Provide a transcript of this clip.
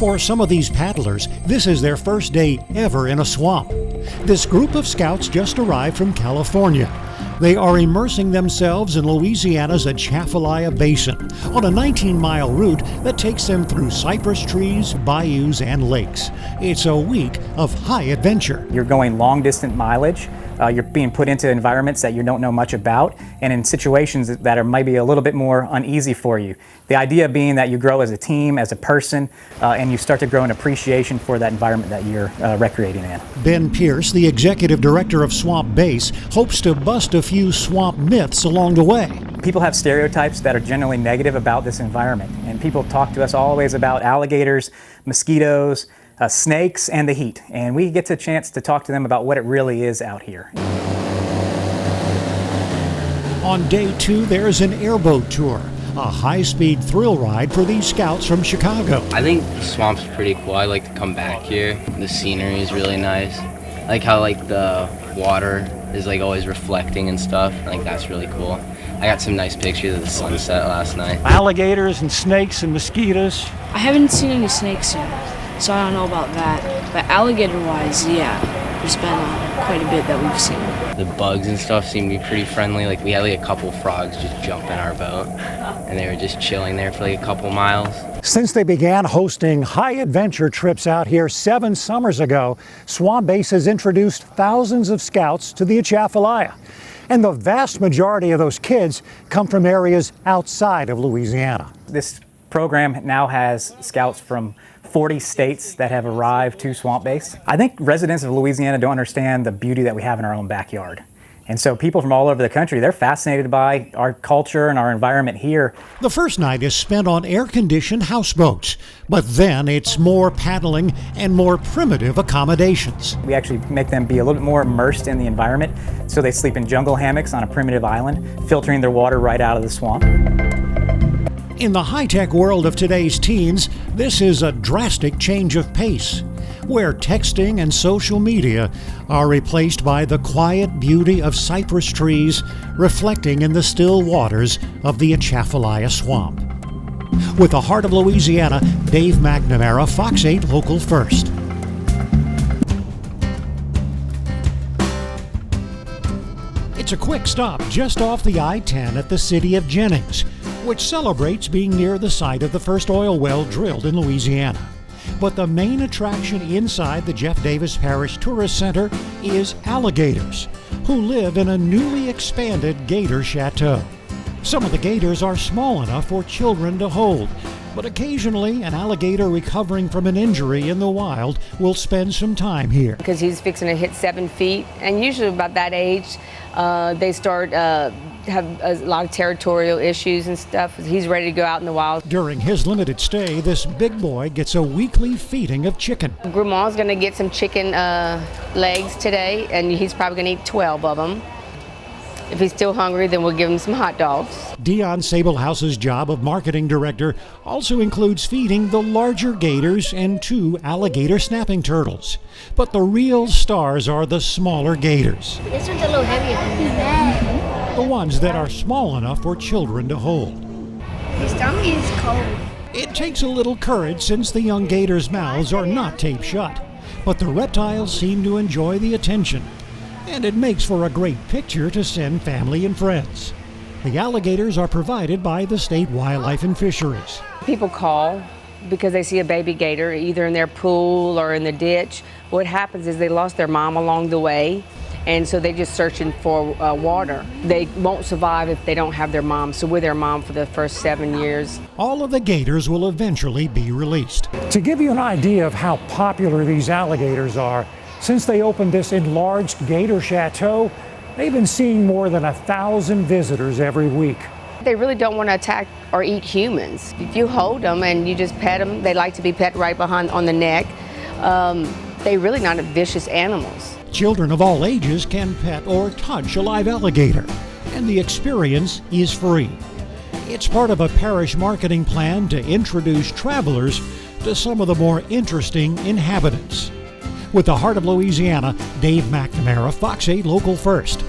For some of these paddlers, this is their first day ever in a swamp. This group of scouts just arrived from California. They are immersing themselves in Louisiana's Atchafalaya Basin on a 19-mile route that takes them through cypress trees, bayous, and lakes. It's a week of high adventure. You're going long-distance mileage. You're being put into environments that you don't know much about and in situations that are maybe a little bit more uneasy for you. The idea being that you grow as a team, as a person, and you start to grow an appreciation for that environment that you're recreating in. Ben Pierce, the executive director of Swamp Base, hopes to bust a few swamp myths along the way. People have stereotypes that are generally negative about this environment, and people talk to us always about alligators, mosquitoes, snakes, and the heat. And we get a chance to talk to them about what it really is out here. On day 2, there's an airboat tour, a high-speed thrill ride for these scouts from Chicago. I think the swamp's pretty cool. I like to come back here. The scenery is really nice. I like how the water is always reflecting and stuff. I think that's really cool. I got some nice pictures of the sunset last night. Alligators and snakes and mosquitoes. I haven't seen any snakes yet, so I don't know about that. But alligator-wise, yeah, there's been quite a bit that we've seen. The bugs and stuff seem to be pretty friendly. We had a couple frogs just jump in our boat, and they were just chilling there for a couple miles. Since they began hosting high-adventure trips out here 7 summers ago, Swamp Base has introduced thousands of scouts to the Atchafalaya. And the vast majority of those kids come from areas outside of Louisiana. This program now has scouts from 40 states that have arrived to Swamp Base. I think residents of Louisiana don't understand the beauty that we have in our own backyard. And so people from all over the country, they're fascinated by our culture and our environment here. The first night is spent on air-conditioned houseboats, but then it's more paddling and more primitive accommodations. We actually make them be a little bit more immersed in the environment, so they sleep in jungle hammocks on a primitive island, filtering their water right out of the swamp. In the high-tech world of today's teens, this is a drastic change of pace, where texting and social media are replaced by the quiet beauty of cypress trees reflecting in the still waters of the Atchafalaya Swamp. With the heart of Louisiana, Dave McNamara, Fox 8 Local First. It's a quick stop just off the I-10 at the city of Jennings, which celebrates being near the site of the first oil well drilled in Louisiana. But the main attraction inside the Jeff Davis Parish Tourist Center is alligators, who live in a newly expanded gator chateau. Some of the gators are small enough for children to hold, but occasionally an alligator recovering from an injury in the wild will spend some time here. Because he's fixing to hit 7 feet, and usually about that age, they start have a lot of territorial issues and stuff. He's ready to go out in the wild. During his limited stay, this big boy gets a weekly feeding of chicken. Grandma's gonna get some chicken legs today, and he's probably gonna eat 12 of them. If he's still hungry, then we'll give him some hot dogs. Dion Sablehouse's job of marketing director also includes feeding the larger gators and 2 alligator snapping turtles. But the real stars are the smaller gators. This one's a little heavier than that. The ones that are small enough for children to hold. His tummy is cold. It takes a little courage since the young gators' mouths are not taped shut, but the reptiles seem to enjoy the attention, and it makes for a great picture to send family and friends. The alligators are provided by the State Wildlife and Fisheries. People call because they see a baby gator either in their pool or in the ditch. What happens is they lost their mom along the way, and so they're just searching for water. They won't survive if they don't have their mom, so we're their mom for the first 7 years. All of the gators will eventually be released. To give you an idea of how popular these alligators are, since they opened this enlarged gator chateau, they've been seeing more than 1,000 visitors every week. They really don't want to attack or eat humans. If you hold them and you just pet them, they like to be pet right behind on the neck. They're really not vicious animals. Children of all ages can pet or touch a live alligator, and the experience is free. It's part of a parish marketing plan to introduce travelers to some of the more interesting inhabitants. With the heart of Louisiana, Dave McNamara, Fox 8 Local First.